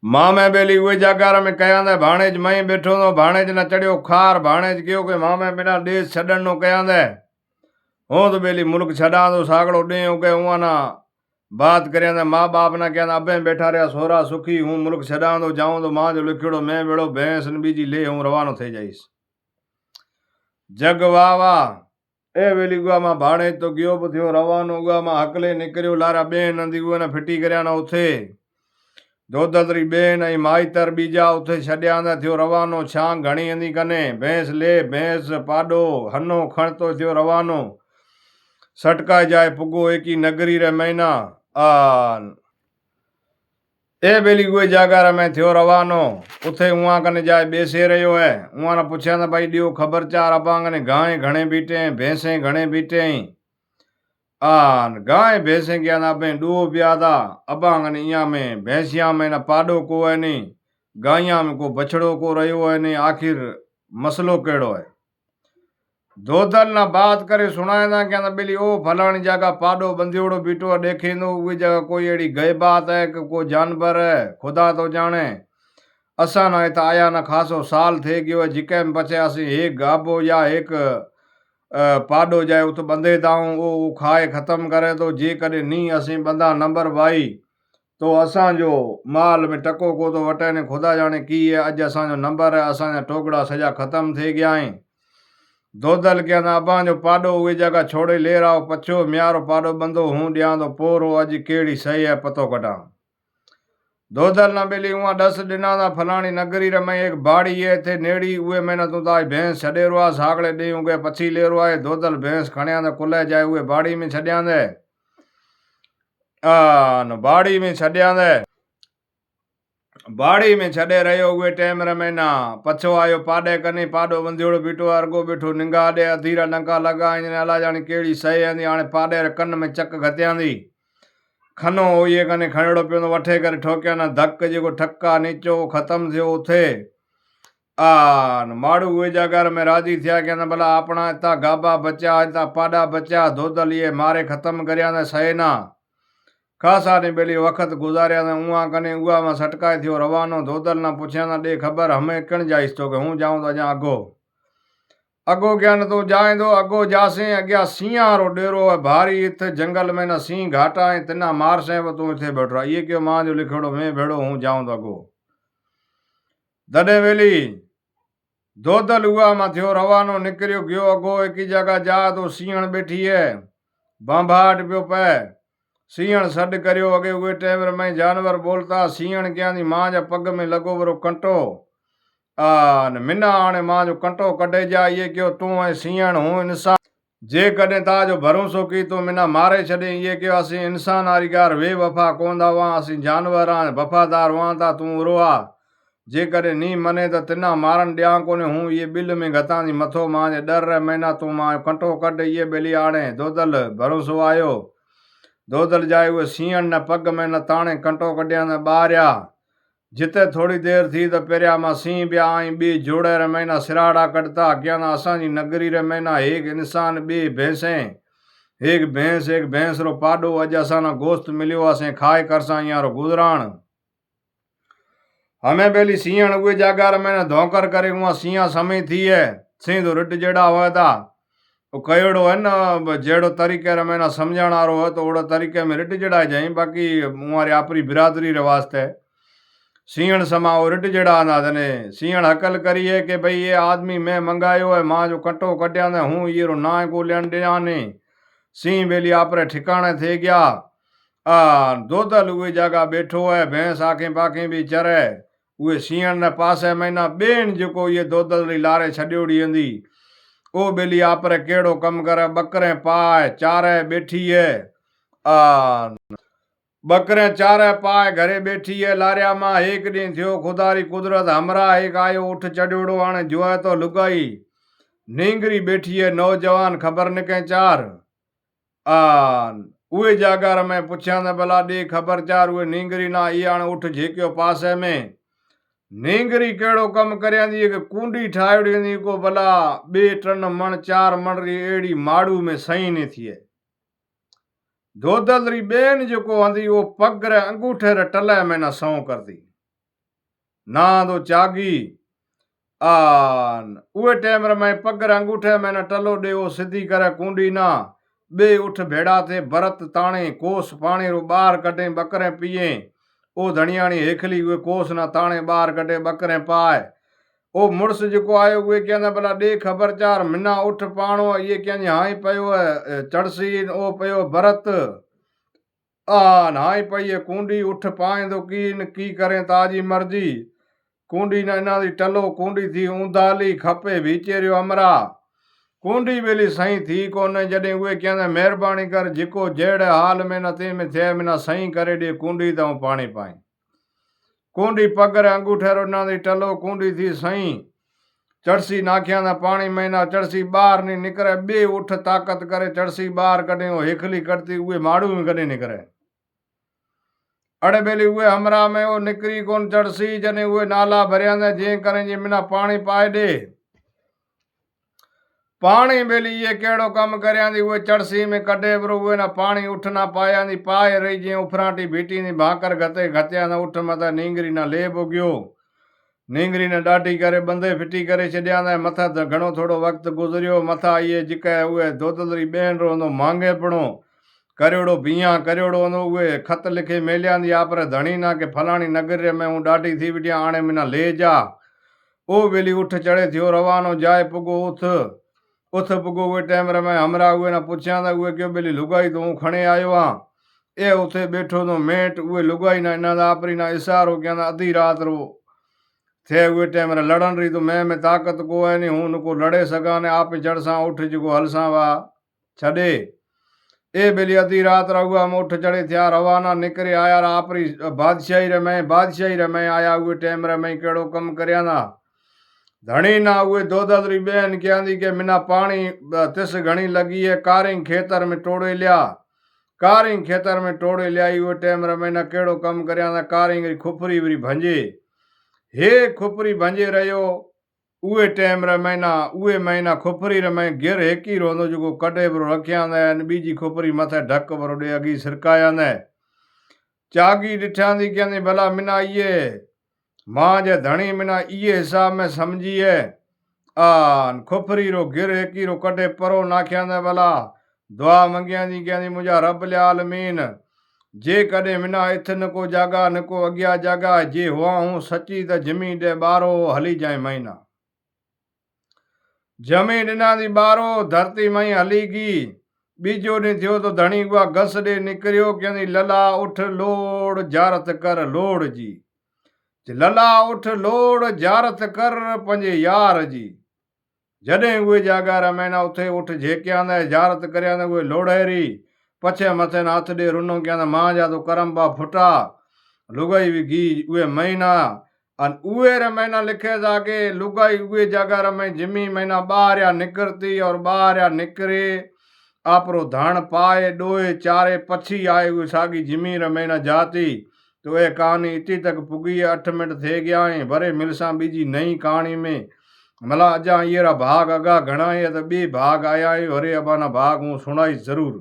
मां मैं बेली उहे जागार में कयांदे भाणेज मई बैठो तो भाणेज न चढ़ियो खार भाणेज कहो कि मां मैं बिना देश छड़न नो कयांदे हूँ तो बेली मुल्क छड़ा तो सागड़ो डे उगे हुआ ना बात करें माँ बाप ना कहना अबे बैठा रहा सोरा सुखी हूँ मुल्क छड़ा तो जाऊँ तो मां जो लिखिड़ो मैं बेड़ो भैंस बीजी ले हूँ रवानो थी जाइस जग वाह वाह ए वेली गुआ मां भाणे तो गयो भी थियो रवानो गुआ मां हकले निकरियो लारा बेन नंदी गुआ ने फिटी करया ना उथे दोदलरी बेन आई माईतर बीजा उथे छड्या थियो रवानो छां घणी अंदी कने भैंस ले भैंस पाडो हनो खणतो थियो रवानो सटकाए जाए पुगो एकी नगरी रे महीना आ ए बेली गुए जागार में थियो रवानो उथे उहा कने जाए बेसे रहियो है उहा ने पूछया था भाई दियो खबर चार अपांगने गाय घणे बीटे भैंसे घणे बीटे आन गाय भैंसे क्या ना पे डू पिया था अपांगने इया में भैंसिया में ना पाडो को है नहीं गाया में को बछड़ो को रहियो है नहीं आखिर मसलो केड़ो है दोदल ना बात करे सुनाए था क्या बेली ओ फलानी जगह पाडो बंदियोड़ो बीटो देखे नो उही जगह कोई एड़ी गई बात है कि कोई जानवर है खुदा तो जाने असा ना इतना आया ना खासो साल थे गयो जिके में बचे असी एक गाबो या एक पाडो जाए उत बंदे दाऊं वो खाए खत्म करे तो जे करे नी असी बंदा नंबर भाई तो असा जो माल में टको को तो वटे ने खुदा जाने की है अज असा जो नंबर है असा टोकड़ा सजा खत्म थे गया है दोदल के ना अबा जो पाडो उहे जगह छोड़े ले रहा पछो म्यारो पाडो बंदो हूं दिया तो पोरो अज केड़ी सही है पतो कटा दोदल ना बेली उहा 10 दिना ना फलानी नगरी रे में एक बाड़ी है थे नेड़ी उहे मैंने तू ताई भैंस छड़े रुआ सागड़े दे उगे पछी ले रुआ है दोदल भैंस खणिया ने कुले जाए उहे बाड़ी में छड़िया दे न बाड़ी में छड़िया दे बाड़ी में छड़े रहियो उहे टाइम रे महीना पछो आयो पाडे कने पाडो बंदियोड़ो बीठो अर्गो बीठो निंगा दे अधीरा डंका लगा इन अला जाने केड़ी सही आंदी हाणे पाडे रे कन में चक घत्यांदी खनो ये कने खणड़ो पियो वठे करे ठोकिया ना धक जेको ठक्का नीचो खत्म थियो उथे माड़ू उहे जगह में राजी थिया कहंदा भला अपना इता गाबा बचा इता पाडा बचा दोदल ये मारे खत्म करया ने सहेना खासा ने बेली वक्त गुजारिया ने उहा कने उहा में सटकाए थियो रवानो दोदल ना पूछया ना दे खबर हमें कण जाइस तो के हूं जाऊं तो अजा अगो अगो क्या न तो जाए दो अगो जासे अग्या सिंह रो डेरो है भारी इत जंगल में न सिंह घाटा है तिना मार से तू इथे बैठो ये क्यों मां जो लिखड़ो मैं भेड़ो हूं जाऊं तो अगो दडे वेली दोदल हुआ में थियो रवानो निकरियो गयो अगो एक ही जगह जा तो सिंहण बैठी है बांभाट पियो पे सिंहण सड करियो अगे हुए टाइम में जानवर बोलता सिंहण क्या दी मां जा पग में लगो बरो कंटो मिना आने मां जो कंटो कढे जा ये क्यों तू है सिंहण हूं इंसान जे कदे ताजो भरोसो की तो मिना मारे छड़े ये क्यों असी इंसान आरी गार वे वफा कोंदा वहां असी जानवर वफादार वहां था तू रोआ जे करे नी मने तो तिना मारन दिया कोने हूं ये बिल में गता दी मथो मां जे डर रे महीना तू मां कंटो कढ ये बेली आने दोदल भरोसो आयो दोदल जाए हुए सिंहण न पग में न ताणे कंटो कढिया न बारिया जिते थोड़ी देर थी तो पेरिया मां सिंह ब्या आई बी जोड़े रे महीना सिराड़ा कटता क्या ना असांजी नगरी रे महीना एक इंसान बी भैंसे एक भैंस रो पाडो अज असाना गोश्त मिलियो असें खाए करसा यहाँ रो गुजरान हमें बेली सिंहण उहे जागा रे महीना धोकर करे वहां सिंह समय थी है सिंह तो रिट जेड़ा हुआ था वो कयोड़ो है ना जेड़ो तरीके रे महीना समझण वारो है तो ओड़ो तरीके में रिट जड़ा जाए बाकी हमारी आपरी बिरादरी रे वास्ते सिंहण समा रिट जड़ा ना तने सिंहण हकल करी है कि भाई ये आदमी मैं मंगायो है मां जो कटो कटिया ने हूं ये रो ना को लेन दिया ने सिंह बेली आपरे ठिकाने थे गया दोदल उहे जगह बैठो है भैंस आंखें पाखें भी चरे उहे सिंहण ने पासे महीना बेन जो ये दोदल री लारे छड्योड़ी हंदी ओ बेली आपरे केड़ो कम करे बकरे पाए चारे बैठी है बकरे चारे पाए घरे बैठी है लारिया मां एक दिन थियो खुदारी कुदरत हमरा एक आयो उठ चढ़ोड़ो आने जोए तो लुगाई नींगरी बैठी है नौजवान खबर निके चार उहे जागर में पूछा न भला दे खबर चार उहे नींगरी ना ई आने उठ झेकियो पासे में नींगरी केड़ो कम करया दी के कुंडी ठायोड़ी दी को भला 2 टन मण 4 मण री एड़ी माड़ू में सही नहीं थिए दोदल री बेन जो हंदी वो पग रे अंगूठे रे टले में न सौ कर दी ना तो चागी आन उहे टाइम रे मैं पगर अंगूठे में न टलो देवो सिधी करे कुंडी ना बे उठ भेड़ा थे भरत ताणे कोस पाणी रो बार कटे बकरे पिए ओ धनियाणी हेखली उहे कोस ना ताणे बार कटे बकरे पाए ओ मुड़स जो आयो उहे कहंदा भला दे खबरचार मिना उठ पाणो ये कहंदी हाई पयो चढ़सी ओ पयो भरत आ नाई पई है कुंडी उठ पाए तो की करें ताजी मर्जी कुंडी ना इना दी टलो कुंडी थी ऊंधाली खपे भीचेरियो अमरा कुंडी बेली सही थी कोने जॾहिं उहे कहंदा महिरबानी कर जेको जहिड़े हाल में न थे में थे में न सही करे ॾे कुंडी त हूं पाणी पाई कुंडी पगर अंगूठे रो ना दी टलो कुंडी थी सही चढ़सी नाखिया ना पानी महीना चढ़सी बाहर नहीं निकरे बे उठ ताकत करे चढ़सी बाहर कॾहिं वो हेखली करती उहे माड़ू में कॾहिं निकरे अड़े बेली उहे हमरा में वो निकरी कोन चढ़सी जने उहे नाला भरिया ने जे करें जी मिना पानी पाए दे पानी बेली ये केड़ो कम करया दी उहे चढ़सी में कटे बरो उहे ना पानी उठ ना पाया दी पाए रही जे उफराटी भीटी नी भाकर घते घत्या ना उठ मथा नींगरी ना लेब गयो नींगरी ने डाटी करे बंदे फिटी करे छड्या ना मथा त घणो थोड़ो वक्त गुजरियो मथा ये जिके उहे दोदलरी बेन रो मांगे पड़ो करियोड़ो बिया करियोड़ो उहे खत लिखे मेलिया दी आपरे धणी ना के फलानी नगर में हूँ डाटी थी बिटिया आणे मिना ले जा ओ बेली उठ चढ़े थियो रवानो जाए पुगो उथ पुगो उहे टाइम रे मैं हमरा उहे ना पुछया था उहे क्यों बेली लुगाई तो हूँ खणे आयो हाँ ए उथे बैठो तो मेट उहे लुगाई ना इना आपरी ना इशारो क्या अधी रात रो थे उहे टाइम रे लड़न रही तो मैं ताकत को है नहीं हूँ नको लड़े सका ने आप चढ़सा उठ जो हलसा वा छड़े ए बेली अधी रात रहुआ में उठ चढ़े थिया रवाना निकरे आया आपरी बादशाही रे मैं आया हुए टाइम रे मैं केड़ो कम करया ना धणी ना हुए दोदलरी बेन कहंदी के मिना पानी तिस घणी लगी है कारिंग खेतर में टोड़े लिया कारिंग खेतर में टोड़े लियाई हुए टाइम रे मैं ना केड़ो कम करया ना कारिंग री खुपरी वरी भंजे हे खुपरी भंजे रहियो उहे टाइम रे महीना खुपरी रे मैं गिर हेकी रोंदो जो कटे बरो रखिया ने बीजी खुपरी मथे ढक बरो दे अगी सिरकाया ने चागी डिठा दी कहंदी भला मिना ये मां जे धणी मिना ये हिसाब में समझी है खुपरी रो गिर हेकी रो कटे परो नाख्या ने भला दुआ मंगिया दी कहंदी मुझा रब आलमीन जे कदे मिना इथ न को जागा न को अगिया जागा जे हुआ हूं सची त जमी दे बारो हली जाए महीना जमी डिना दी बारो धरती मई हली गई बीजो ने थियो तो धणी हुआ घस दे निकरियो कहंदी लला उठ लोड़ जारत कर लोड़ जी लला उठ लोड़ जारत कर पंजे यार जी जडे हुए जागा रमैना उथे उठ झेकिया ने जारत करया ने हुए लोड़ेरी पछे मथे नाथ दे रुनो क्या मां जा तो करम्बा फुटा लुगाई भी गी उहे महीना अन उहे रे महीना लिखे जाके लुगाई उहे जगह रमे जिमी महीना बाहर निकरती और बाहर निकरे आपरो धान पाए डोए चारे पछी आए हुए सागी जिमी रे महीना जाती तो ये कहानी इतनी तक पुगी 8 मिनट थे गया है भरे मिलसा बीजी नई कहानी में मला अजा ये भाग अगा घना है तो बी भाग आया है हरे अबाना भाग हूँ सुनाई जरूर।